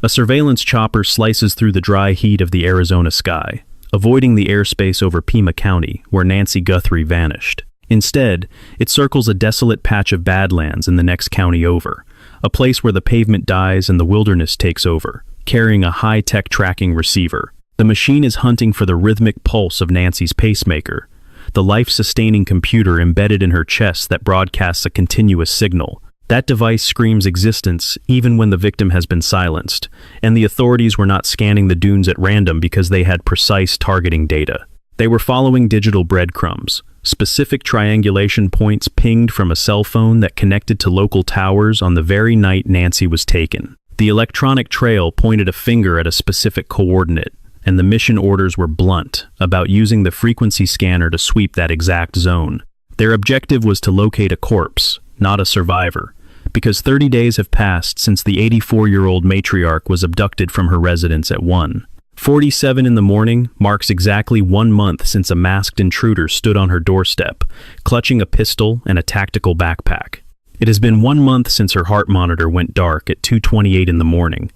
A surveillance chopper slices through the dry heat of the Arizona sky, avoiding the airspace over Pima County, where Nancy Guthrie vanished. Instead, it circles a desolate patch of badlands in the next county over, a place where the pavement dies and the wilderness takes over, carrying a high-tech tracking receiver. The machine is hunting for the rhythmic pulse of Nancy's pacemaker, the life-sustaining computer embedded in her chest that broadcasts a continuous signal. That device screams existence even when the victim has been silenced, and the authorities were not scanning the dunes at random because they had precise targeting data. They were following digital breadcrumbs, specific triangulation points pinged from a cell phone that connected to local towers on the very night Nancy was taken. The electronic trail pointed a finger at a specific coordinate, and the mission orders were blunt about using the frequency scanner to sweep that exact zone. Their objective was to locate a corpse, not a survivor, because 30 days have passed since the 84-year-old matriarch was abducted from her residence at 1:47 in the morning marks exactly 1 month since a masked intruder stood on her doorstep, clutching a pistol and a tactical backpack. It has been 1 month since her heart monitor went dark at 2:28 in the morning,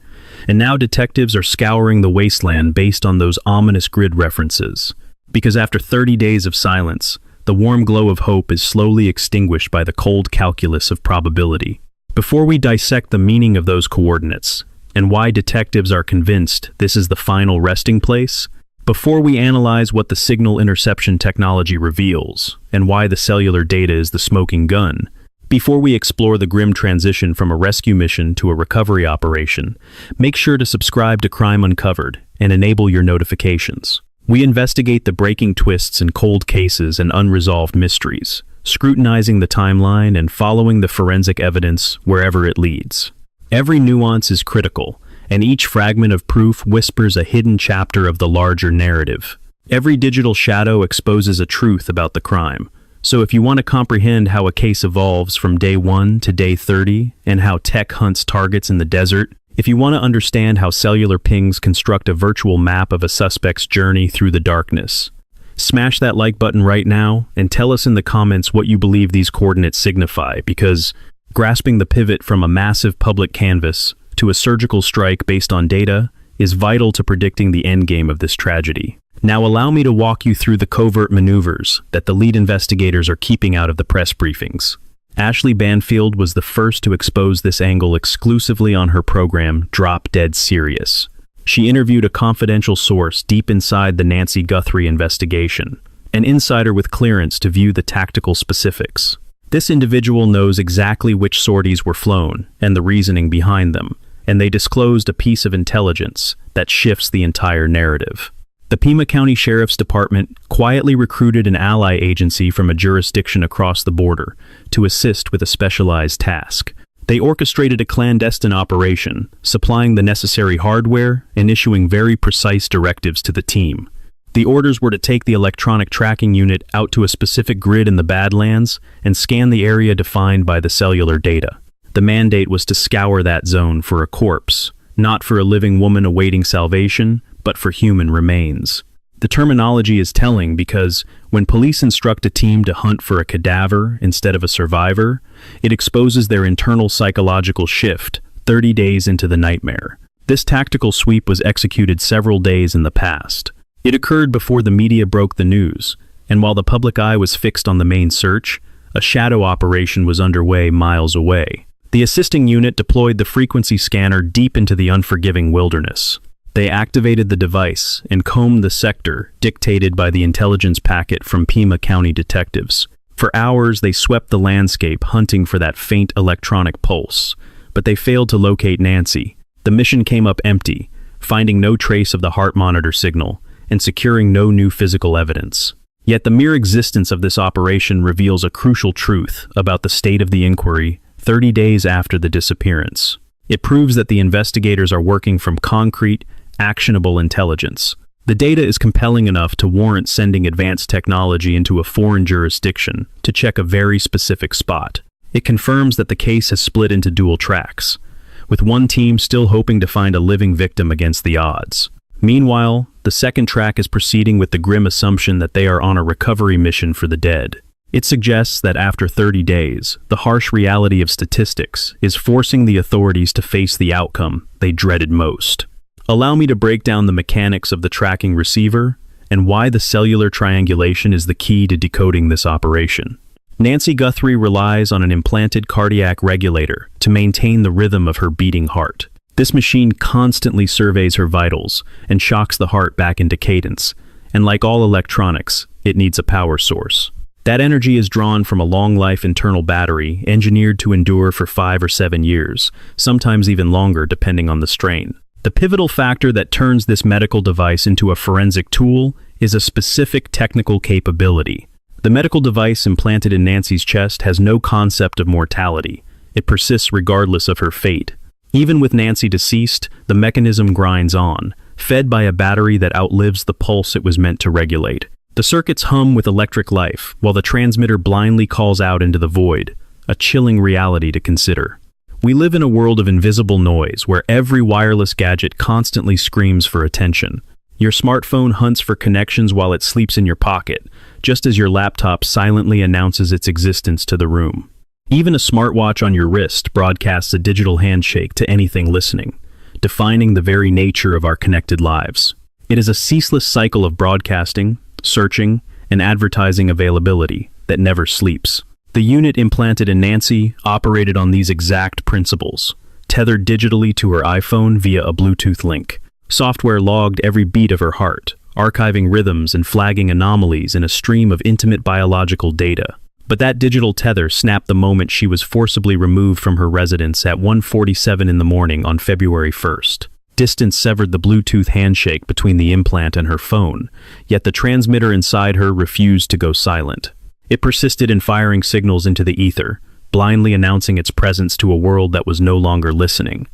and now detectives are scouring the wasteland based on those ominous grid references. Because after 30 days of silence, the warm glow of hope is slowly extinguished by the cold calculus of probability. Before we dissect the meaning of those coordinates, and why detectives are convinced this is the final resting place, before we analyze what the signal interception technology reveals, and why the cellular data is the smoking gun, before we explore the grim transition from a rescue mission to a recovery operation, make sure to subscribe to Crime Uncovered and enable your notifications. We investigate the breaking twists in cold cases and unresolved mysteries, scrutinizing the timeline and following the forensic evidence wherever it leads. Every nuance is critical, and each fragment of proof whispers a hidden chapter of the larger narrative. Every digital shadow exposes a truth about the crime. So if you want to comprehend how a case evolves from day 1 to day 30 and how tech hunts targets in the desert, if you want to understand how cellular pings construct a virtual map of a suspect's journey through the darkness, smash that like button right now and tell us in the comments what you believe these coordinates signify, because grasping the pivot from a massive public canvas to a surgical strike based on data is vital to predicting the endgame of this tragedy. Now allow me to walk you through the covert maneuvers that the lead investigators are keeping out of the press briefings. Ashley Banfield was the first to expose this angle exclusively on her program, Drop Dead Serious. She interviewed a confidential source deep inside the Nancy Guthrie investigation, an insider with clearance to view the tactical specifics. This individual knows exactly which sorties were flown and the reasoning behind them, and they disclosed a piece of intelligence that shifts the entire narrative. The Pima County Sheriff's Department quietly recruited an ally agency from a jurisdiction across the border to assist with a specialized task. They orchestrated a clandestine operation, supplying the necessary hardware and issuing very precise directives to the team. The orders were to take the electronic tracking unit out to a specific grid in the Badlands and scan the area defined by the cellular data. The mandate was to scour that zone for a corpse, not for a living woman awaiting salvation, but for human remains. The terminology is telling because when police instruct a team to hunt for a cadaver instead of a survivor, it exposes their internal psychological shift 30 days into the nightmare. This tactical sweep was executed several days in the past. It occurred before the media broke the news, and while the public eye was fixed on the main search, a shadow operation was underway miles away. The assisting unit deployed the frequency scanner deep into the unforgiving wilderness. They activated the device and combed the sector dictated by the intelligence packet from Pima County detectives. For hours, they swept the landscape hunting for that faint electronic pulse, but they failed to locate Nancy. The mission came up empty, finding no trace of the heart monitor signal and securing no new physical evidence. Yet the mere existence of this operation reveals a crucial truth about the state of the inquiry 30 days after the disappearance. It proves that the investigators are working from concrete, actionable intelligence. The data is compelling enough to warrant sending advanced technology into a foreign jurisdiction to check a very specific spot. It confirms that the case has split into dual tracks, with one team still hoping to find a living victim against the odds. Meanwhile, the second track is proceeding with the grim assumption that they are on a recovery mission for the dead. It suggests that after 30 days, the harsh reality of statistics is forcing the authorities to face the outcome they dreaded most. Allow me to break down the mechanics of the tracking receiver and why the cellular triangulation is the key to decoding this operation. Nancy Guthrie relies on an implanted cardiac regulator to maintain the rhythm of her beating heart. This machine constantly surveys her vitals and shocks the heart back into cadence, and like all electronics, it needs a power source. That energy is drawn from a long-life internal battery engineered to endure for 5 or 7 years, sometimes even longer depending on the strain. The pivotal factor that turns this medical device into a forensic tool is a specific technical capability. The medical device implanted in Nancy's chest has no concept of mortality. It persists regardless of her fate. Even with Nancy deceased, the mechanism grinds on, fed by a battery that outlives the pulse it was meant to regulate. The circuits hum with electric life, while the transmitter blindly calls out into the void, a chilling reality to consider. We live in a world of invisible noise where every wireless gadget constantly screams for attention. Your smartphone hunts for connections while it sleeps in your pocket, just as your laptop silently announces its existence to the room. Even a smartwatch on your wrist broadcasts a digital handshake to anything listening, defining the very nature of our connected lives. It is a ceaseless cycle of broadcasting, searching, and advertising availability that never sleeps. The unit implanted in Nancy operated on these exact principles, tethered digitally to her iPhone via a Bluetooth link. Software logged every beat of her heart, archiving rhythms and flagging anomalies in a stream of intimate biological data. But that digital tether snapped the moment she was forcibly removed from her residence at 1:47 in the morning on February 1st. Distance severed the Bluetooth handshake between the implant and her phone, yet the transmitter inside her refused to go silent. It persisted in firing signals into the ether, blindly announcing its presence to a world that was no longer listening.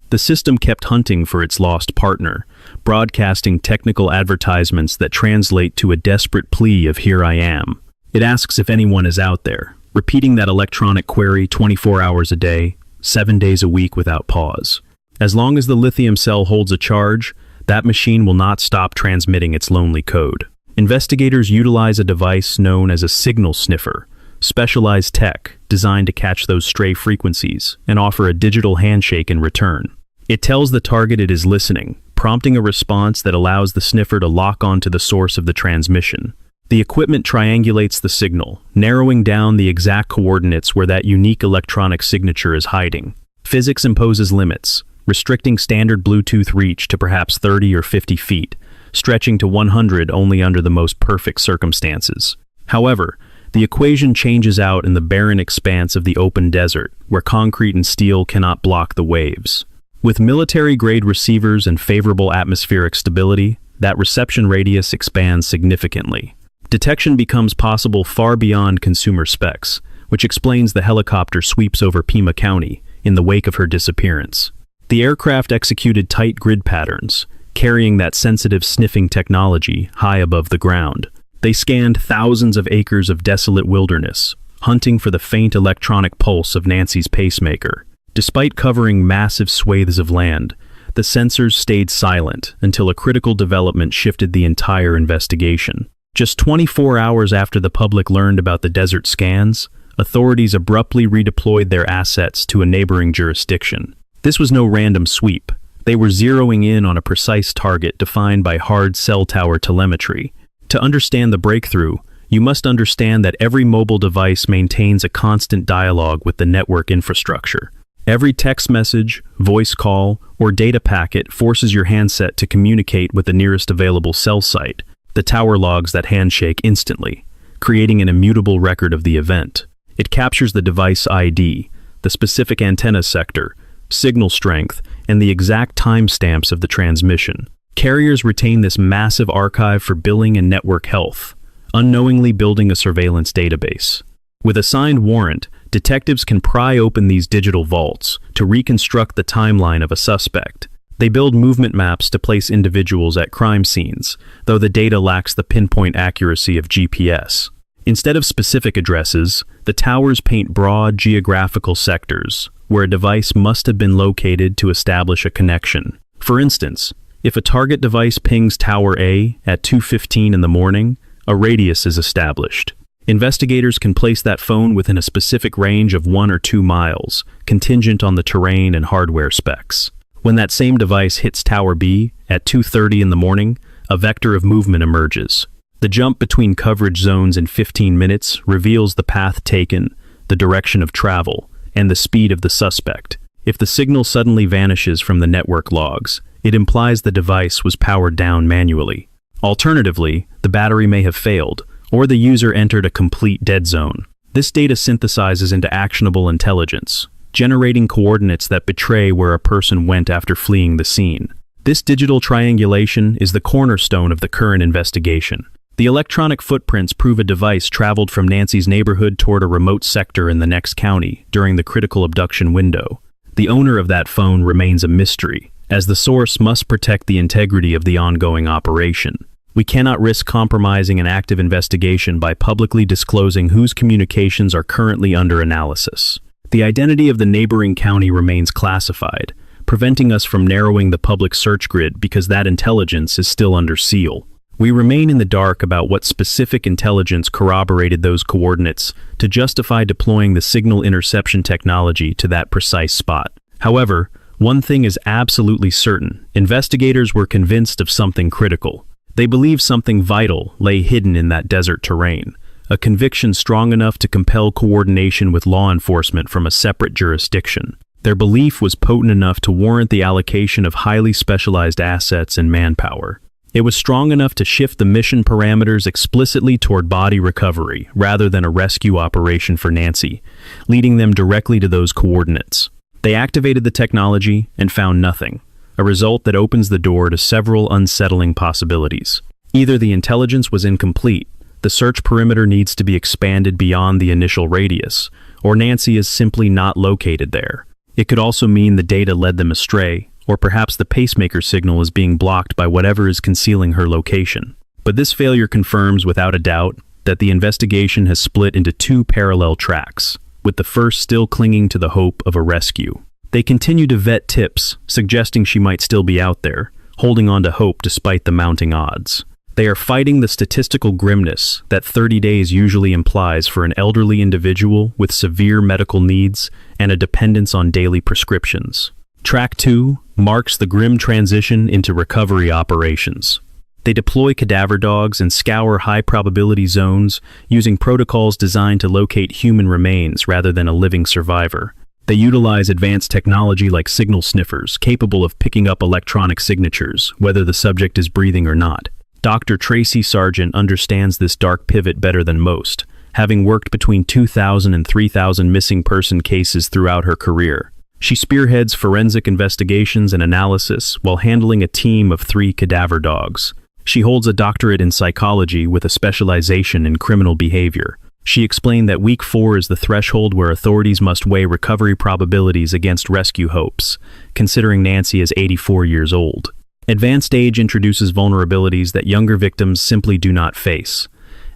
The system kept hunting for its lost partner, broadcasting technical advertisements that translate to a desperate plea of "Here I am." It asks if anyone is out there, repeating that electronic query 24 hours a day, 7 days a week without pause. As long as the lithium cell holds a charge, that machine will not stop transmitting its lonely code. Investigators utilize a device known as a signal sniffer, specialized tech designed to catch those stray frequencies and offer a digital handshake in return. It tells the target it is listening, prompting a response that allows the sniffer to lock onto the source of the transmission. The equipment triangulates the signal, narrowing down the exact coordinates where that unique electronic signature is hiding. Physics imposes limits, restricting standard Bluetooth reach to perhaps 30 or 50 feet, stretching to 100 only under the most perfect circumstances. However, the equation changes out in the barren expanse of the open desert, where concrete and steel cannot block the waves. With military-grade receivers and favorable atmospheric stability, that reception radius expands significantly. Detection becomes possible far beyond consumer specs, which explains the helicopter sweeps over Pima County in the wake of her disappearance. The aircraft executed tight grid patterns, carrying that sensitive sniffing technology high above the ground. They scanned thousands of acres of desolate wilderness, hunting for the faint electronic pulse of Nancy's pacemaker. Despite covering massive swathes of land, the sensors stayed silent until a critical development shifted the entire investigation. Just 24 hours after the public learned about the desert scans, authorities abruptly redeployed their assets to a neighboring jurisdiction. This was no random sweep. They were zeroing in on a precise target defined by hard cell tower telemetry. To understand the breakthrough, you must understand that every mobile device maintains a constant dialogue with the network infrastructure. Every text message, voice call, or data packet forces your handset to communicate with the nearest available cell site. The tower logs that handshake instantly, creating an immutable record of the event. It captures the device ID, the specific antenna sector, signal strength, and the exact timestamps of the transmission. Carriers retain this massive archive for billing and network health, unknowingly building a surveillance database. With a signed warrant, detectives can pry open these digital vaults to reconstruct the timeline of a suspect. They build movement maps to place individuals at crime scenes, though the data lacks the pinpoint accuracy of GPS. Instead of specific addresses, the towers paint broad geographical sectors, where a device must have been located to establish a connection. For instance, if a target device pings Tower A at 2:15 in the morning, a radius is established. Investigators can place that phone within a specific range of 1 or 2 miles, contingent on the terrain and hardware specs. When that same device hits Tower B at 2:30 in the morning, a vector of movement emerges. The jump between coverage zones in 15 minutes reveals the path taken, the direction of travel, and the speed of the suspect. If the signal suddenly vanishes from the network logs, it implies the device was powered down manually. Alternatively, the battery may have failed, or the user entered a complete dead zone. This data synthesizes into actionable intelligence, generating coordinates that betray where a person went after fleeing the scene. This digital triangulation is the cornerstone of the current investigation. The electronic footprints prove a device traveled from Nancy's neighborhood toward a remote sector in the next county during the critical abduction window. The owner of that phone remains a mystery, as the source must protect the integrity of the ongoing operation. We cannot risk compromising an active investigation by publicly disclosing whose communications are currently under analysis. The identity of the neighboring county remains classified, preventing us from narrowing the public search grid because that intelligence is still under seal. We remain in the dark about what specific intelligence corroborated those coordinates to justify deploying the signal interception technology to that precise spot. However, one thing is absolutely certain: investigators were convinced of something critical. They believed something vital lay hidden in that desert terrain, a conviction strong enough to compel coordination with law enforcement from a separate jurisdiction. Their belief was potent enough to warrant the allocation of highly specialized assets and manpower. It was strong enough to shift the mission parameters explicitly toward body recovery rather than a rescue operation for Nancy, leading them directly to those coordinates. They activated the technology and found nothing, a result that opens the door to several unsettling possibilities. Either the intelligence was incomplete, the search perimeter needs to be expanded beyond the initial radius, or Nancy is simply not located there. It could also mean the data led them astray, or perhaps the pacemaker signal is being blocked by whatever is concealing her location. But this failure confirms without a doubt that the investigation has split into 2 parallel tracks, with the first still clinging to the hope of a rescue. They continue to vet tips, suggesting she might still be out there, holding on to hope despite the mounting odds. They are fighting the statistical grimness that 30 days usually implies for an elderly individual with severe medical needs and a dependence on daily prescriptions. Track 2 marks the grim transition into recovery operations. They deploy cadaver dogs and scour high-probability zones using protocols designed to locate human remains rather than a living survivor. They utilize advanced technology like signal sniffers, capable of picking up electronic signatures, whether the subject is breathing or not. Dr. Tracy Sargent understands this dark pivot better than most, having worked between 2,000 and 3,000 missing person cases throughout her career. She spearheads forensic investigations and analysis while handling a team of 3 cadaver dogs. She holds a doctorate in psychology with a specialization in criminal behavior. She explained that week 4 is the threshold where authorities must weigh recovery probabilities against rescue hopes, considering Nancy is 84 years old. Advanced age introduces vulnerabilities that younger victims simply do not face,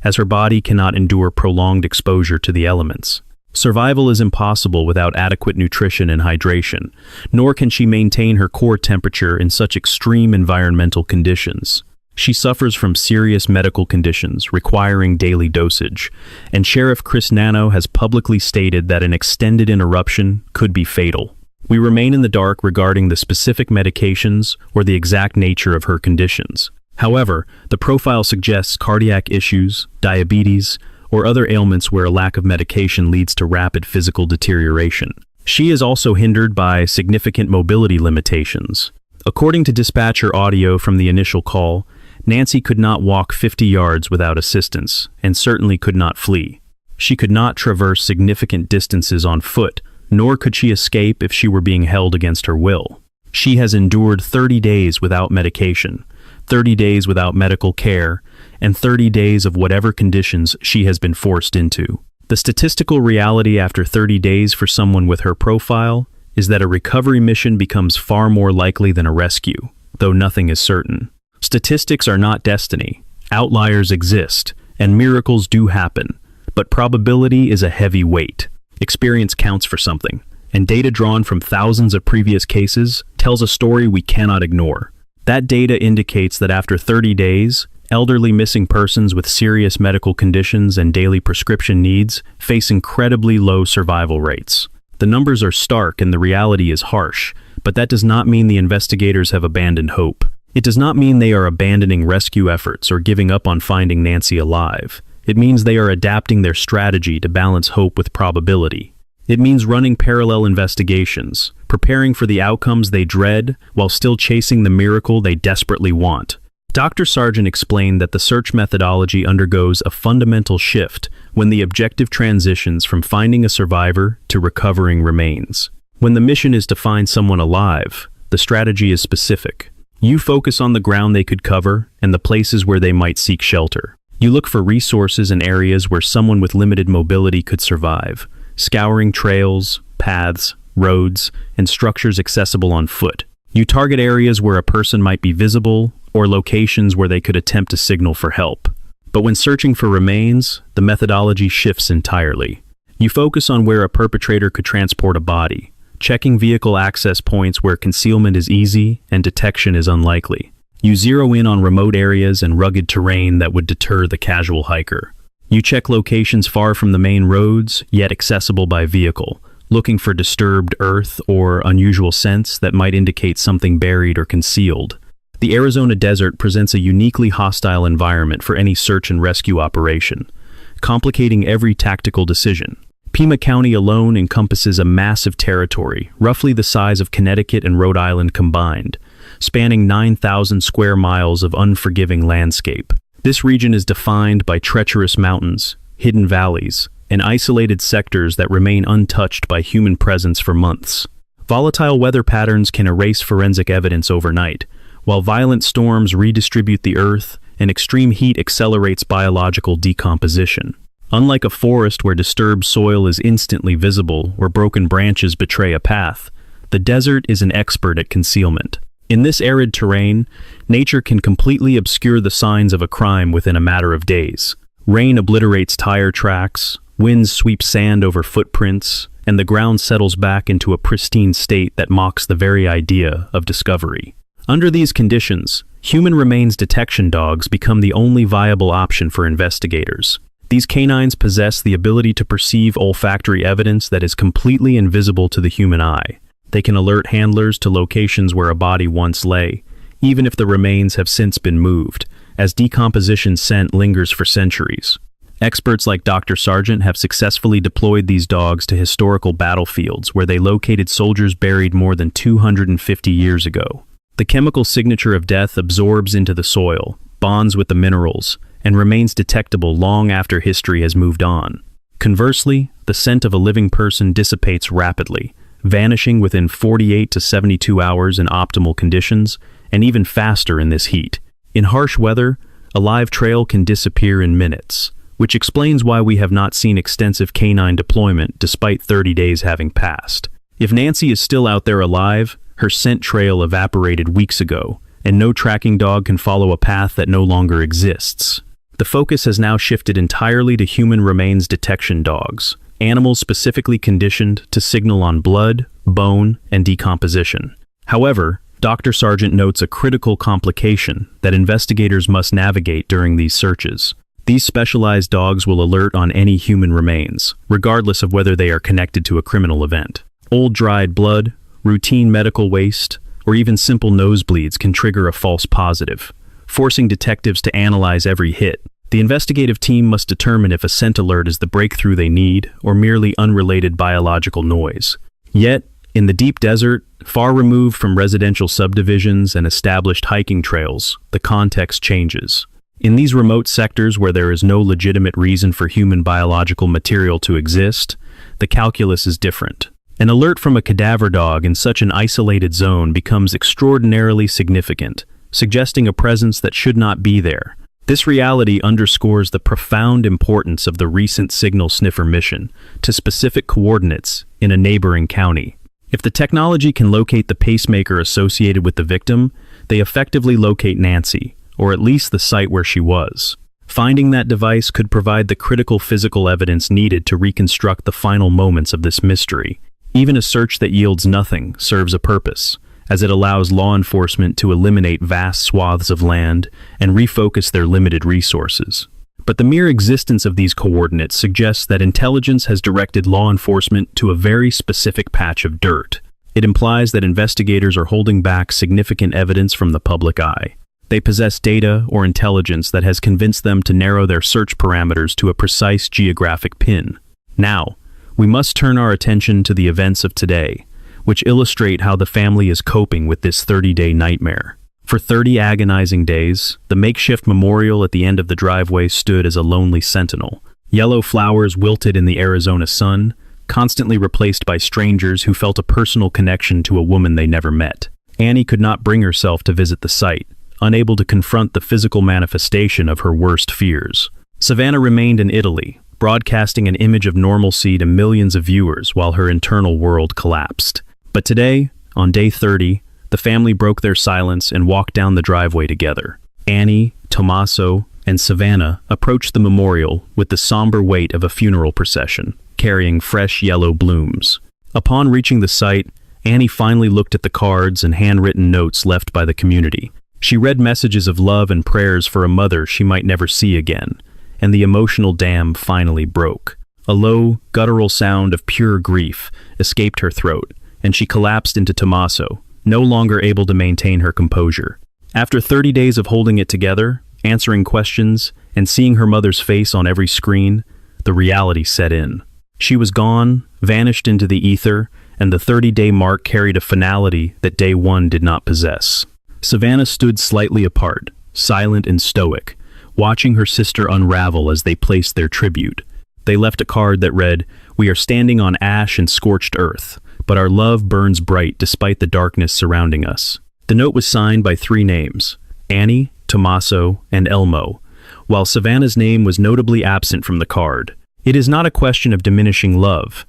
as her body cannot endure prolonged exposure to the elements. Survival is impossible without adequate nutrition and hydration, nor can she maintain her core temperature in such extreme environmental conditions. She suffers from serious medical conditions requiring daily dosage, and Sheriff Chris Nano has publicly stated that an extended interruption could be fatal. We remain in the dark regarding the specific medications or the exact nature of her conditions. However, the profile suggests cardiac issues, diabetes, or other ailments where a lack of medication leads to rapid physical deterioration. She is also hindered by significant mobility limitations. According to dispatcher audio from the initial call, Nancy could not walk 50 yards without assistance, and certainly could not flee. She could not traverse significant distances on foot, nor could she escape if she were being held against her will. She has endured 30 days without medication, 30 days without medical care, and 30 days of whatever conditions she has been forced into. The statistical reality after 30 days for someone with her profile is that a recovery mission becomes far more likely than a rescue, though nothing is certain. Statistics are not destiny. Outliers exist, and miracles do happen, but probability is a heavy weight. Experience counts for something, and data drawn from thousands of previous cases tells a story we cannot ignore. That data indicates that after 30 days, Elderly missing persons with serious medical conditions and daily prescription needs face incredibly low survival rates. The numbers are stark and the reality is harsh, but that does not mean the investigators have abandoned hope. It does not mean they are abandoning rescue efforts or giving up on finding Nancy alive. It means they are adapting their strategy to balance hope with probability. It means running parallel investigations, preparing for the outcomes they dread while still chasing the miracle they desperately want. Dr. Sargent explained that the search methodology undergoes a fundamental shift when the objective transitions from finding a survivor to recovering remains. When the mission is to find someone alive, the strategy is specific. You focus on the ground they could cover and the places where they might seek shelter. You look for resources in areas where someone with limited mobility could survive, scouring trails, paths, roads, and structures accessible on foot. You target areas where a person might be visible or locations where they could attempt to signal for help. But when searching for remains, the methodology shifts entirely. You focus on where a perpetrator could transport a body, checking vehicle access points where concealment is easy and detection is unlikely. You zero in on remote areas and rugged terrain that would deter the casual hiker. You check locations far from the main roads, yet accessible by vehicle, looking for disturbed earth or unusual scents that might indicate something buried or concealed. The Arizona desert presents a uniquely hostile environment for any search and rescue operation, complicating every tactical decision. Pima County alone encompasses a massive territory, roughly the size of Connecticut and Rhode Island combined, spanning 9,000 square miles of unforgiving landscape. This region is defined by treacherous mountains, hidden valleys, and isolated sectors that remain untouched by human presence for months. Volatile weather patterns can erase forensic evidence overnight, while violent storms redistribute the earth and extreme heat accelerates biological decomposition. Unlike a forest where disturbed soil is instantly visible or broken branches betray a path, the desert is an expert at concealment. In this arid terrain, nature can completely obscure the signs of a crime within a matter of days. Rain obliterates tire tracks, winds sweep sand over footprints, and the ground settles back into a pristine state that mocks the very idea of discovery. Under these conditions, human remains detection dogs become the only viable option for investigators. These canines possess the ability to perceive olfactory evidence that is completely invisible to the human eye. They can alert handlers to locations where a body once lay, even if the remains have since been moved, as decomposition scent lingers for centuries. Experts like Dr. Sargent have successfully deployed these dogs to historical battlefields where they located soldiers buried more than 250 years ago. The chemical signature of death absorbs into the soil, bonds with the minerals, and remains detectable long after history has moved on. Conversely, the scent of a living person dissipates rapidly, vanishing within 48 to 72 hours in optimal conditions, and even faster in this heat. In harsh weather, a live trail can disappear in minutes, which explains why we have not seen extensive canine deployment despite 30 days having passed. If Nancy is still out there alive, her scent trail evaporated weeks ago, and no tracking dog can follow a path that no longer exists. The focus has now shifted entirely to human remains detection dogs, animals specifically conditioned to signal on blood, bone, and decomposition. However, Dr. Sargent notes a critical complication that investigators must navigate during these searches. These specialized dogs will alert on any human remains, regardless of whether they are connected to a criminal event. Old dried blood, routine medical waste, or even simple nosebleeds can trigger a false positive, forcing detectives to analyze every hit. The investigative team must determine if a scent alert is the breakthrough they need or merely unrelated biological noise. Yet, in the deep desert, far removed from residential subdivisions and established hiking trails, the context changes. In these remote sectors where there is no legitimate reason for human biological material to exist, the calculus is different. An alert from a cadaver dog in such an isolated zone becomes extraordinarily significant, suggesting a presence that should not be there. This reality underscores the profound importance of the recent signal sniffer mission to specific coordinates in a neighboring county. If the technology can locate the pacemaker associated with the victim, they effectively locate Nancy, or at least the site where she was. Finding that device could provide the critical physical evidence needed to reconstruct the final moments of this mystery. Even a search that yields nothing serves a purpose, as it allows law enforcement to eliminate vast swaths of land and refocus their limited resources. But the mere existence of these coordinates suggests that intelligence has directed law enforcement to a very specific patch of dirt. It implies that investigators are holding back significant evidence from the public eye. They possess data or intelligence that has convinced them to narrow their search parameters to a precise geographic pin. Now, we must turn our attention to the events of today, which illustrate how the family is coping with this 30-day nightmare. For 30 agonizing days, the makeshift memorial at the end of the driveway stood as a lonely sentinel. Yellow flowers wilted in the Arizona sun, constantly replaced by strangers who felt a personal connection to a woman they never met. Annie could not bring herself to visit the site, unable to confront the physical manifestation of her worst fears. Savannah remained in Italy, broadcasting an image of normalcy to millions of viewers while her internal world collapsed. But today, on day 30, the family broke their silence and walked down the driveway together. Annie, Tommaso, and Savannah approached the memorial with the somber weight of a funeral procession, carrying fresh yellow blooms. Upon reaching the site, Annie finally looked at the cards and handwritten notes left by the community. She read messages of love and prayers for a mother she might never see again, and the emotional dam finally broke. A low, guttural sound of pure grief escaped her throat, and she collapsed into Tommaso, no longer able to maintain her composure. After 30 days of holding it together, answering questions, and seeing her mother's face on every screen, the reality set in. She was gone, vanished into the ether, and the 30-day mark carried a finality that day one did not possess. Savannah stood slightly apart, silent and stoic, watching her sister unravel as they placed their tribute. They left a card that read, "We are standing on ash and scorched earth, but our love burns bright despite the darkness surrounding us." The note was signed by 3 names, Annie, Tommaso, and Elmo, while Savannah's name was notably absent from the card. It is not a question of diminishing love.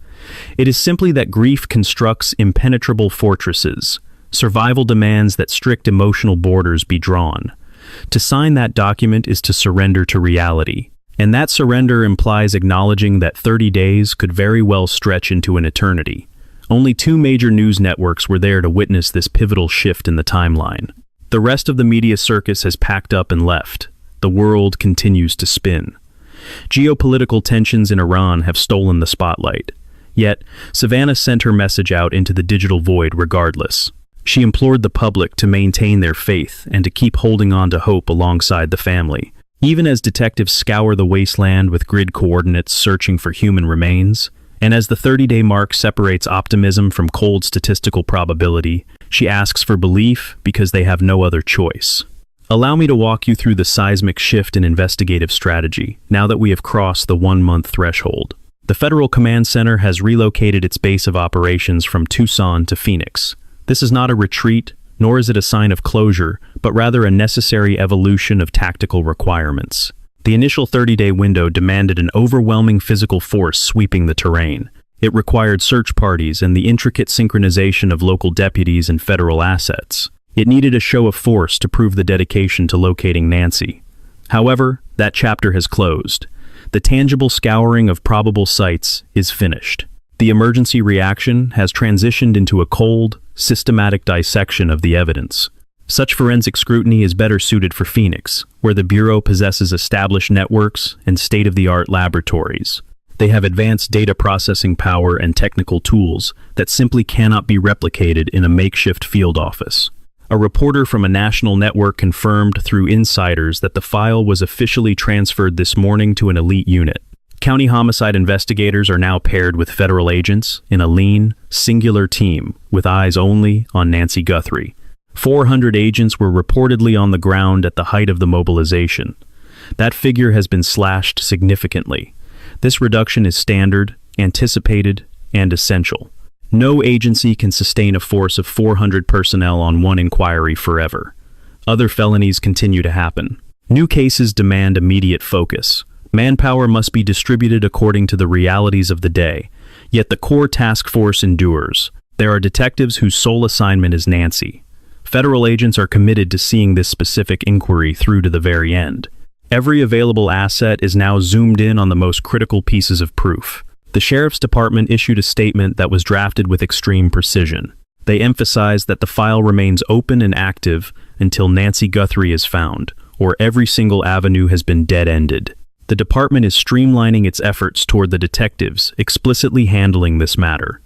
It is simply that grief constructs impenetrable fortresses. Survival demands that strict emotional borders be drawn. To sign that document is to surrender to reality, and that surrender implies acknowledging that 30 days could very well stretch into an eternity. Only 2 major news networks were there to witness this pivotal shift in the timeline. The rest of the media circus has packed up and left. The world continues to spin. Geopolitical tensions in Iran have stolen the spotlight. Yet, Savannah sent her message out into the digital void regardless. She implored the public to maintain their faith and to keep holding on to hope alongside the family. Even as detectives scour the wasteland with grid coordinates searching for human remains, and as the 30-day mark separates optimism from cold statistical probability, she asks for belief because they have no other choice. Allow me to walk you through the seismic shift in investigative strategy, now that we have crossed the 1-month threshold. The Federal Command Center has relocated its base of operations from Tucson to Phoenix. This is not a retreat, nor is it a sign of closure, but rather a necessary evolution of tactical requirements. The initial 30-day window demanded an overwhelming physical force sweeping the terrain. It required search parties and the intricate synchronization of local deputies and federal assets. It needed a show of force to prove the dedication to locating Nancy. However, that chapter has closed. The tangible scouring of probable sites is finished. The emergency reaction has transitioned into a cold, systematic dissection of the evidence. Such forensic scrutiny is better suited for Phoenix, where the Bureau possesses established networks and state-of-the-art laboratories. They have advanced data processing power and technical tools that simply cannot be replicated in a makeshift field office. A reporter from a national network confirmed through insiders that the file was officially transferred this morning to an elite unit. County homicide investigators are now paired with federal agents in a lean, singular team with eyes only on Nancy Guthrie. 400 agents were reportedly on the ground at the height of the mobilization. That figure has been slashed significantly. This reduction is standard, anticipated, and essential. No agency can sustain a force of 400 personnel on one inquiry forever. Other felonies continue to happen. New cases demand immediate focus. Manpower must be distributed according to the realities of the day, yet the core task force endures. There are detectives whose sole assignment is Nancy. Federal agents are committed to seeing this specific inquiry through to the very end. Every available asset is now zoomed in on the most critical pieces of proof. The Sheriff's Department issued a statement that was drafted with extreme precision. They emphasize that the file remains open and active until Nancy Guthrie is found, or every single avenue has been dead-ended. The department is streamlining its efforts toward the detectives explicitly handling this matter.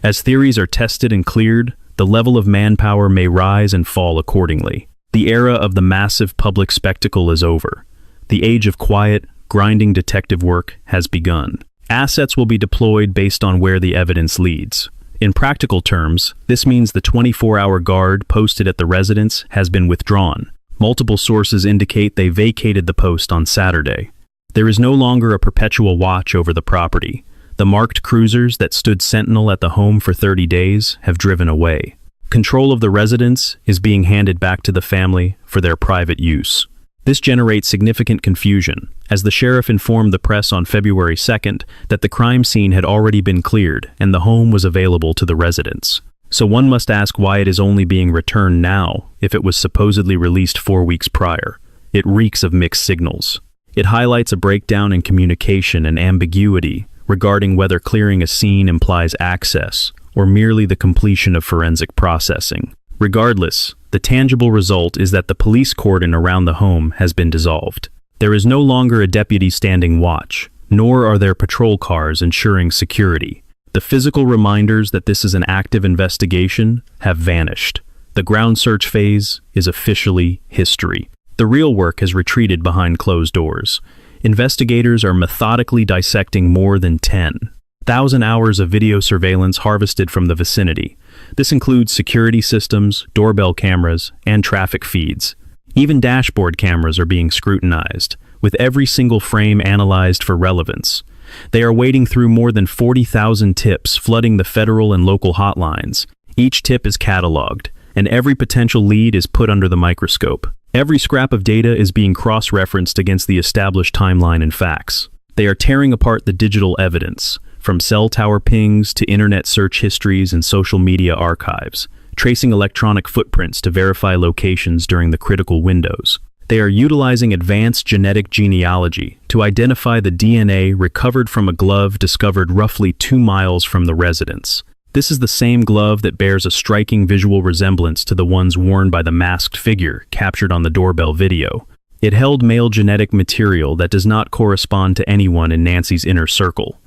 As theories are tested and cleared, the level of manpower may rise and fall accordingly. The era of the massive public spectacle is over. The age of quiet, grinding detective work has begun. Assets will be deployed based on where the evidence leads. In practical terms, this means the 24-hour guard posted at the residence has been withdrawn. Multiple sources indicate they vacated the post on Saturday. There is no longer a perpetual watch over the property. The marked cruisers that stood sentinel at the home for 30 days have driven away. Control of the residence is being handed back to the family for their private use. This generates significant confusion, as the sheriff informed the press on February 2nd that the crime scene had already been cleared and the home was available to the residents. So one must ask why it is only being returned now if it was supposedly released 4 weeks prior. It reeks of mixed signals. It highlights a breakdown in communication and ambiguity regarding whether clearing a scene implies access or merely the completion of forensic processing. Regardless, the tangible result is that the police cordon around the home has been dissolved. There is no longer a deputy standing watch, nor are there patrol cars ensuring security. The physical reminders that this is an active investigation have vanished. The ground search phase is officially history. The real work has retreated behind closed doors. Investigators are methodically dissecting more than 10,000 hours of video surveillance harvested from the vicinity. This includes security systems, doorbell cameras, and traffic feeds. Even dashboard cameras are being scrutinized, with every single frame analyzed for relevance. They are wading through more than 40,000 tips, flooding the federal and local hotlines. Each tip is cataloged, and every potential lead is put under the microscope. Every scrap of data is being cross-referenced against the established timeline and facts. They are tearing apart the digital evidence, from cell tower pings to internet search histories and social media archives, tracing electronic footprints to verify locations during the critical windows. They are utilizing advanced genetic genealogy to identify the DNA recovered from a glove discovered roughly 2 miles from the residence. This is the same glove that bears a striking visual resemblance to the ones worn by the masked figure captured on the doorbell video. It held male genetic material that does not correspond to anyone in Nancy's inner circle.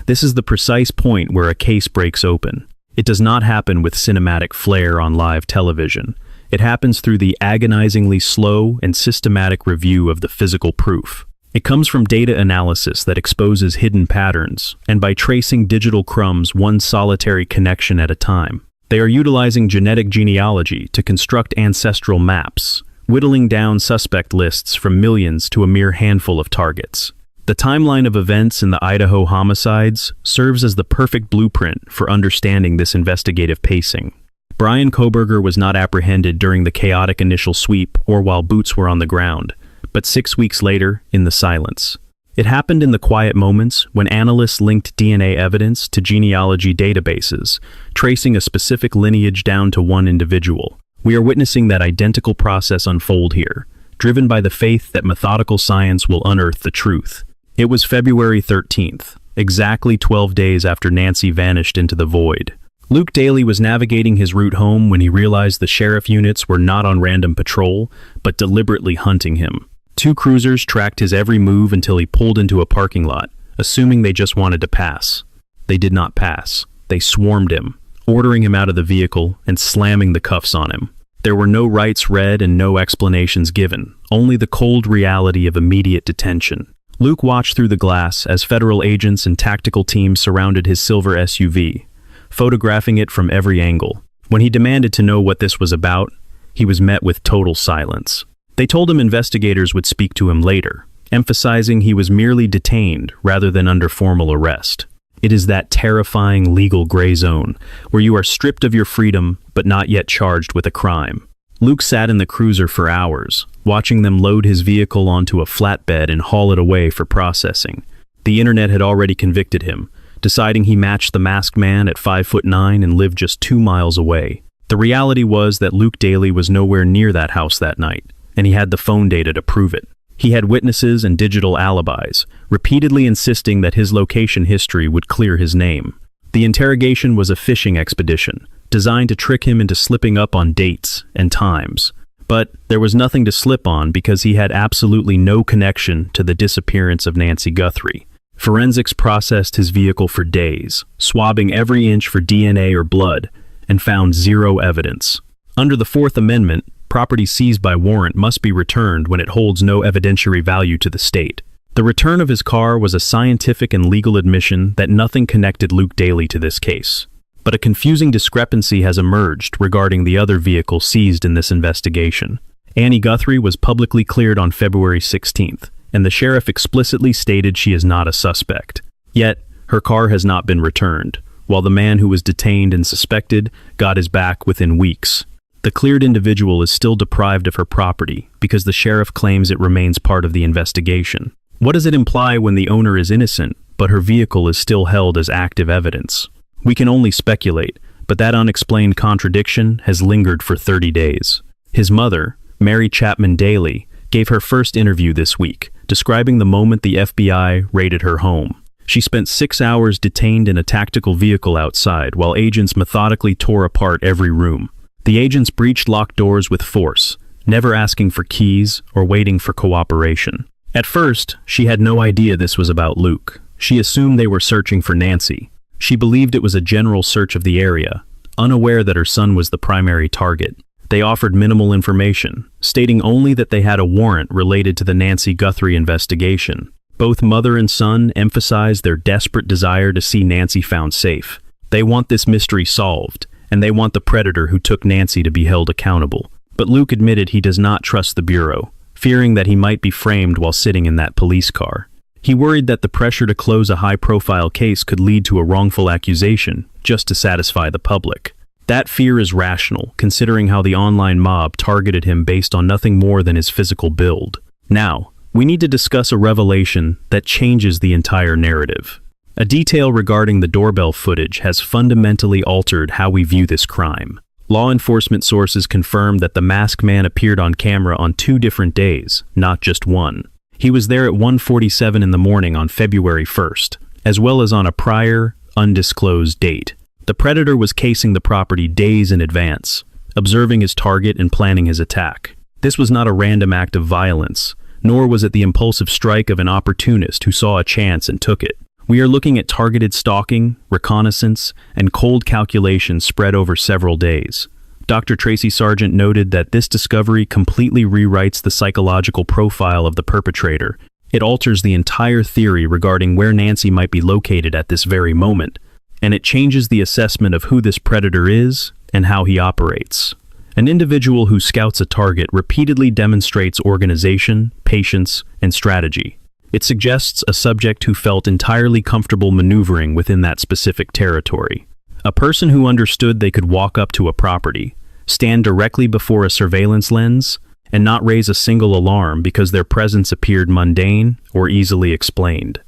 This is the precise point where a case breaks open. It does not happen with cinematic flair on live television. It happens through the agonizingly slow and systematic review of the physical proof. It comes from data analysis that exposes hidden patterns, and by tracing digital crumbs one solitary connection at a time. They are utilizing genetic genealogy to construct ancestral maps, whittling down suspect lists from millions to a mere handful of targets. The timeline of events in the Idaho homicides serves as the perfect blueprint for understanding this investigative pacing. Brian Koberger was not apprehended during the chaotic initial sweep or while boots were on the ground, but 6 weeks later, in the silence. It happened in the quiet moments when analysts linked DNA evidence to genealogy databases, tracing a specific lineage down to one individual. We are witnessing that identical process unfold here, driven by the faith that methodical science will unearth the truth. It was February 13th, exactly 12 days after Nancy vanished into the void. Luke Daly was navigating his route home when he realized the sheriff units were not on random patrol, but deliberately hunting him. 2 cruisers tracked his every move until he pulled into a parking lot, assuming they just wanted to pass. They did not pass. They swarmed him, ordering him out of the vehicle and slamming the cuffs on him. There were no rights read and no explanations given, only the cold reality of immediate detention. Luke watched through the glass as federal agents and tactical teams surrounded his silver SUV, photographing it from every angle. When he demanded to know what this was about, he was met with total silence. They told him investigators would speak to him later, emphasizing he was merely detained rather than under formal arrest. It is that terrifying legal gray zone, where you are stripped of your freedom but not yet charged with a crime. Luke sat in the cruiser for hours, watching them load his vehicle onto a flatbed and haul it away for processing. The internet had already convicted him, deciding he matched the masked man at 5'9" and lived just 2 miles away. The reality was that Luke Daly was nowhere near that house that night, and he had the phone data to prove it. He had witnesses and digital alibis, repeatedly insisting that his location history would clear his name. The interrogation was a fishing expedition, designed to trick him into slipping up on dates and times. But there was nothing to slip on because he had absolutely no connection to the disappearance of Nancy Guthrie. Forensics processed his vehicle for days, swabbing every inch for DNA or blood, and found zero evidence. Under the Fourth Amendment, property seized by warrant must be returned when it holds no evidentiary value to the state. The return of his car was a scientific and legal admission that nothing connected Luke Daly to this case. But a confusing discrepancy has emerged regarding the other vehicle seized in this investigation. Annie Guthrie was publicly cleared on February 16th, and the sheriff explicitly stated she is not a suspect. Yet, her car has not been returned, while the man who was detained and suspected got his back within weeks. The cleared individual is still deprived of her property because the sheriff claims it remains part of the investigation. What does it imply when the owner is innocent, but her vehicle is still held as active evidence? We can only speculate, but that unexplained contradiction has lingered for 30 days. His mother, Mary Chapman Daly, gave her first interview this week, describing the moment the FBI raided her home. She spent 6 hours detained in a tactical vehicle outside while agents methodically tore apart every room. The agents breached locked doors with force, never asking for keys or waiting for cooperation. At first, she had no idea this was about Luke. She assumed they were searching for Nancy. She believed it was a general search of the area, unaware that her son was the primary target. They offered minimal information, stating only that they had a warrant related to the Nancy Guthrie investigation. Both mother and son emphasized their desperate desire to see Nancy found safe. They want this mystery solved, and they want the predator who took Nancy to be held accountable. But Luke admitted he does not trust the Bureau, fearing that he might be framed while sitting in that police car. He worried that the pressure to close a high-profile case could lead to a wrongful accusation, just to satisfy the public. That fear is rational, considering how the online mob targeted him based on nothing more than his physical build. Now, we need to discuss a revelation that changes the entire narrative. A detail regarding the doorbell footage has fundamentally altered how we view this crime. Law enforcement sources confirmed that the masked man appeared on camera on 2 different days, not just one. He was there at 1:47 in the morning on February 1st, as well as on a prior, undisclosed date. The predator was casing the property days in advance, observing his target and planning his attack. This was not a random act of violence, nor was it the impulsive strike of an opportunist who saw a chance and took it. We are looking at targeted stalking, reconnaissance, and cold calculation spread over several days. Dr. Tracy Sargent noted that this discovery completely rewrites the psychological profile of the perpetrator. It alters the entire theory regarding where Nancy might be located at this very moment, and it changes the assessment of who this predator is and how he operates. An individual who scouts a target repeatedly demonstrates organization, patience, and strategy. It suggests a subject who felt entirely comfortable maneuvering within that specific territory. A person who understood they could walk up to a property, stand directly before a surveillance lens, and not raise a single alarm because their presence appeared mundane or easily explained.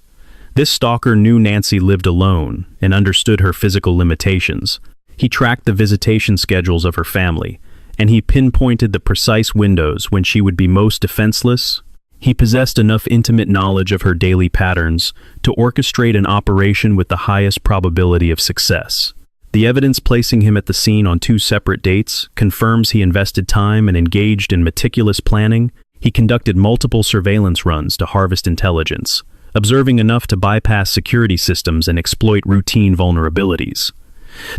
This stalker knew Nancy lived alone and understood her physical limitations. He tracked the visitation schedules of her family, and he pinpointed the precise windows when she would be most defenseless. He possessed enough intimate knowledge of her daily patterns to orchestrate an operation with the highest probability of success. The evidence placing him at the scene on 2 separate dates confirms he invested time and engaged in meticulous planning. He conducted multiple surveillance runs to harvest intelligence, observing enough to bypass security systems and exploit routine vulnerabilities.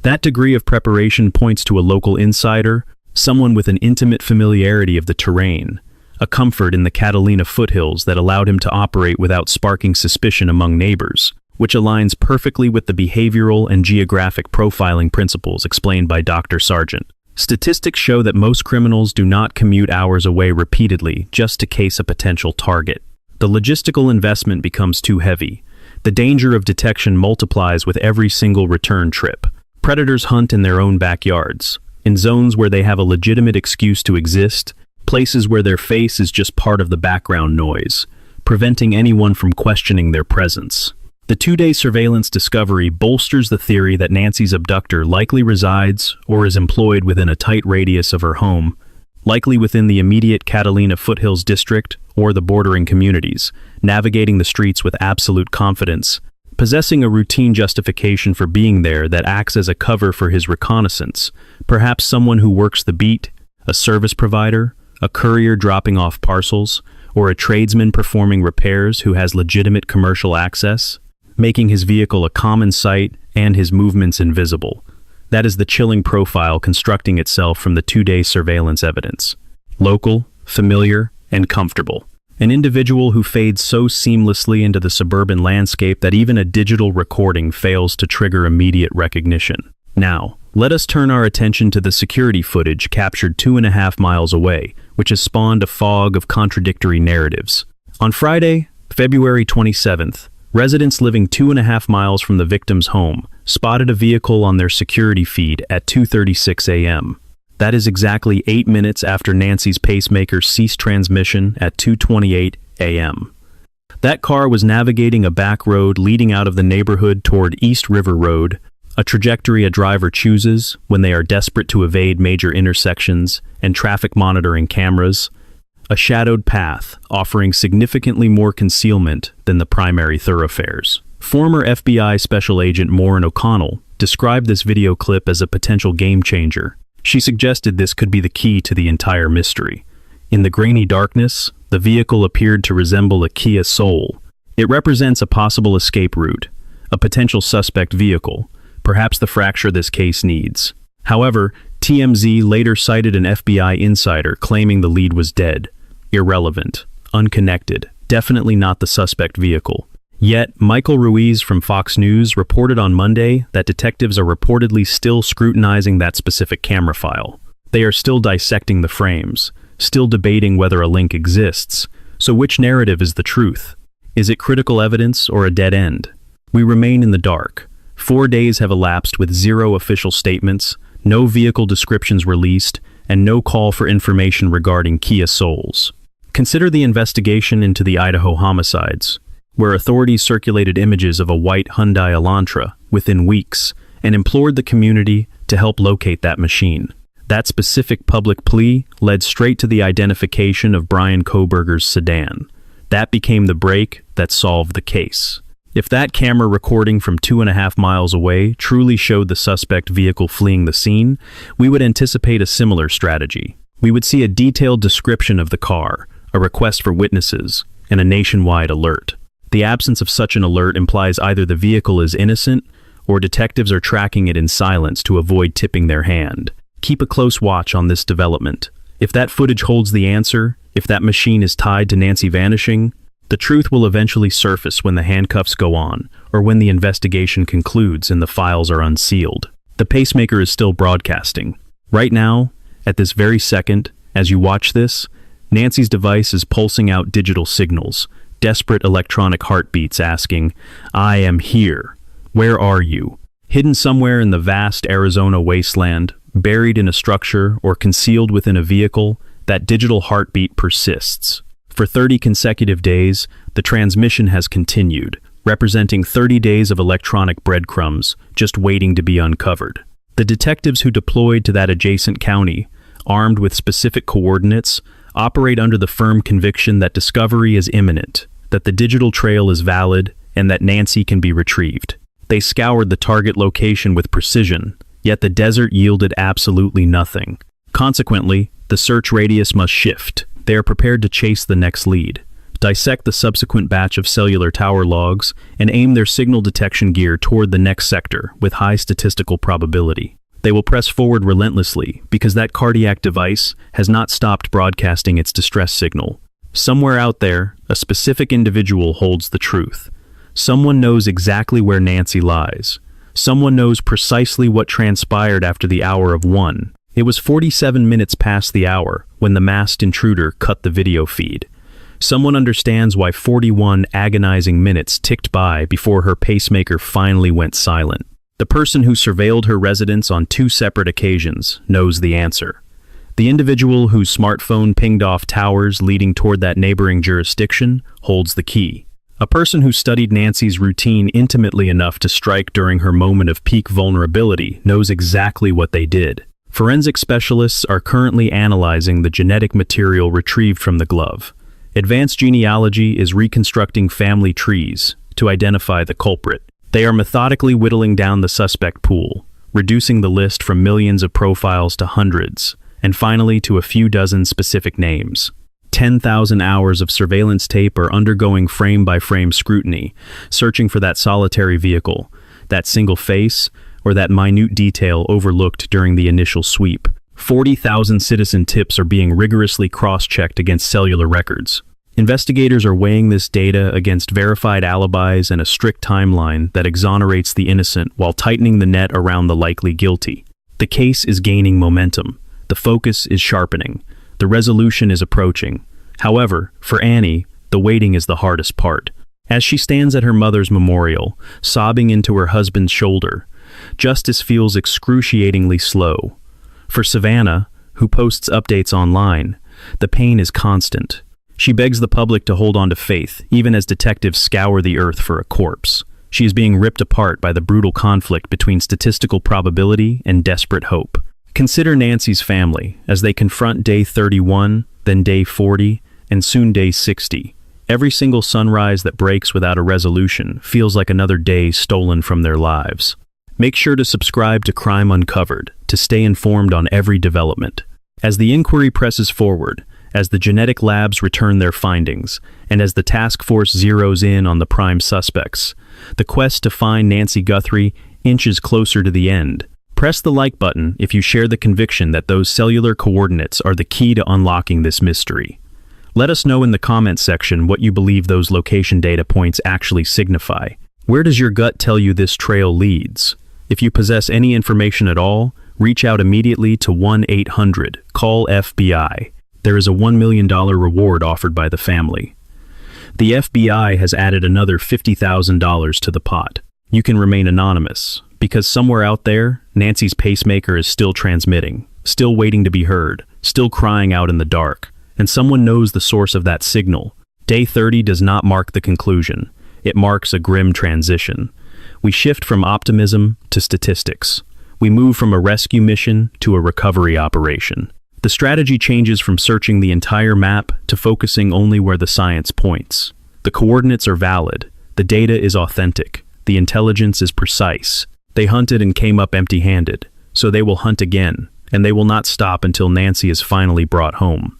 That degree of preparation points to a local insider, someone with an intimate familiarity of the terrain, a comfort in the Catalina foothills that allowed him to operate without sparking suspicion among neighbors, which aligns perfectly with the behavioral and geographic profiling principles explained by Dr. Sargent. Statistics show that most criminals do not commute hours away repeatedly just to case a potential target. The logistical investment becomes too heavy. The danger of detection multiplies with every single return trip. Predators hunt in their own backyards, in zones where they have a legitimate excuse to exist, places where their face is just part of the background noise, preventing anyone from questioning their presence. The 2-day surveillance discovery bolsters the theory that Nancy's abductor likely resides or is employed within a tight radius of her home, likely within the immediate Catalina Foothills district or the bordering communities, navigating the streets with absolute confidence. possessing a routine justification for being there that acts as a cover for his reconnaissance, perhaps someone who works the beat, a service provider, a courier dropping off parcels, or a tradesman performing repairs who has legitimate commercial access, making his vehicle a common sight and his movements invisible. That is the chilling profile constructing itself from the 2-day surveillance evidence. Local, familiar, and comfortable. An individual who fades so seamlessly into the suburban landscape that even a digital recording fails to trigger immediate recognition. Now, let us turn our attention to the security footage captured 2.5 miles away, which has spawned a fog of contradictory narratives. On Friday, February 27th, residents living 2.5 miles from the victim's home spotted a vehicle on their security feed at 2:36 a.m. That is exactly 8 minutes after Nancy's pacemaker ceased transmission at 2:28 a.m. That car was navigating a back road leading out of the neighborhood toward East River Road, a trajectory a driver chooses when they are desperate to evade major intersections and traffic monitoring cameras, a shadowed path offering significantly more concealment than the primary thoroughfares. Former FBI Special Agent Maureen O'Connell described this video clip as a potential game changer. She suggested this could be the key to the entire mystery. In the grainy darkness, the vehicle appeared to resemble a Kia Soul. It represents a possible escape route, a potential suspect vehicle, perhaps the fracture this case needs. However, TMZ later cited an FBI insider claiming the lead was dead, irrelevant, unconnected, definitely not the suspect vehicle. Yet, Michael Ruiz from Fox News reported on Monday that detectives are reportedly still scrutinizing that specific camera file. They are still dissecting the frames, still debating whether a link exists. So which narrative is the truth? Is it critical evidence or a dead end? We remain in the dark. 4 days have elapsed with 0 official statements, no vehicle descriptions released, and no call for information regarding Kia Souls. Consider the investigation into the Idaho homicides, where authorities circulated images of a white Hyundai Elantra within weeks and implored the community to help locate that machine. That specific public plea led straight to the identification of Brian Kohberger's sedan. That became the break that solved the case. If that camera recording from 2.5 miles away truly showed the suspect vehicle fleeing the scene, we would anticipate a similar strategy. We would see a detailed description of the car, a request for witnesses, and a nationwide alert. The absence of such an alert implies either the vehicle is innocent or detectives are tracking it in silence to avoid tipping their hand. Keep a close watch on this development. If that footage holds the answer, if that machine is tied to Nancy vanishing, the truth will eventually surface when the handcuffs go on or when the investigation concludes and the files are unsealed. The pacemaker is still broadcasting. Right now, at this very second, as you watch this, Nancy's device is pulsing out digital signals, desperate electronic heartbeats asking, "I am here. Where are you?" Hidden somewhere in the vast Arizona wasteland, buried in a structure or concealed within a vehicle, that digital heartbeat persists. For 30 consecutive days, the transmission has continued, representing 30 days of electronic breadcrumbs just waiting to be uncovered. The detectives who deployed to that adjacent county, armed with specific coordinates, operate under the firm conviction that discovery is imminent, that the digital trail is valid, and that Nancy can be retrieved. They scoured the target location with precision, yet the desert yielded absolutely nothing. Consequently, the search radius must shift. They are prepared to chase the next lead, dissect the subsequent batch of cellular tower logs, and aim their signal detection gear toward the next sector with high statistical probability. They will press forward relentlessly because that cardiac device has not stopped broadcasting its distress signal. Somewhere out there, a specific individual holds the truth. Someone knows exactly where Nancy lies. Someone knows precisely what transpired after the hour of 1. It was 47 minutes past the hour when the masked intruder cut the video feed. Someone understands why 41 agonizing minutes ticked by before her pacemaker finally went silent. The person who surveilled her residence on 2 separate occasions knows the answer. The individual whose smartphone pinged off towers leading toward that neighboring jurisdiction holds the key. A person who studied Nancy's routine intimately enough to strike during her moment of peak vulnerability knows exactly what they did. Forensic specialists are currently analyzing the genetic material retrieved from the glove. Advanced genealogy is reconstructing family trees, to identify the culprit. They are methodically whittling down the suspect pool, reducing the list from millions of profiles to hundreds, and finally to a few dozen specific names. 10,000 hours of surveillance tape are undergoing frame-by-frame scrutiny, searching for that solitary vehicle, that single face, or that minute detail overlooked during the initial sweep. 40,000 citizen tips are being rigorously cross-checked against cellular records. Investigators are weighing this data against verified alibis and a strict timeline that exonerates the innocent while tightening the net around the likely guilty. The case is gaining momentum. The focus is sharpening. The resolution is approaching. However, for Annie, the waiting is the hardest part. As she stands at her mother's memorial, sobbing into her husband's shoulder, justice feels excruciatingly slow. For Savannah, who posts updates online, the pain is constant. She begs the public to hold on to faith, even as detectives scour the earth for a corpse. She is being ripped apart by the brutal conflict between statistical probability and desperate hope. Consider Nancy's family as they confront day 31, then day 40, and soon day 60. Every single sunrise that breaks without a resolution feels like another day stolen from their lives. Make sure to subscribe to Crime Uncovered to stay informed on every development. As the inquiry presses forward, as the genetic labs return their findings, and as the task force zeroes in on the prime suspects, the quest to find Nancy Guthrie inches closer to the end. Press the like button if you share the conviction that those cellular coordinates are the key to unlocking this mystery. Let us know in the comments section what you believe those location data points actually signify. Where does your gut tell you this trail leads? If you possess any information at all, reach out immediately to 1-800-CALL-FBI. There is a $1 million reward offered by the family. The FBI has added another $50,000 to the pot. You can remain anonymous, because somewhere out there, Nancy's pacemaker is still transmitting, still waiting to be heard, still crying out in the dark, and someone knows the source of that signal. Day 30 does not mark the conclusion. It marks a grim transition. We shift from optimism to statistics. We move from a rescue mission to a recovery operation. The strategy changes from searching the entire map to focusing only where the science points. The coordinates are valid. The data is authentic. The intelligence is precise. They hunted and came up empty-handed, so they will hunt again, and they will not stop until Nancy is finally brought home.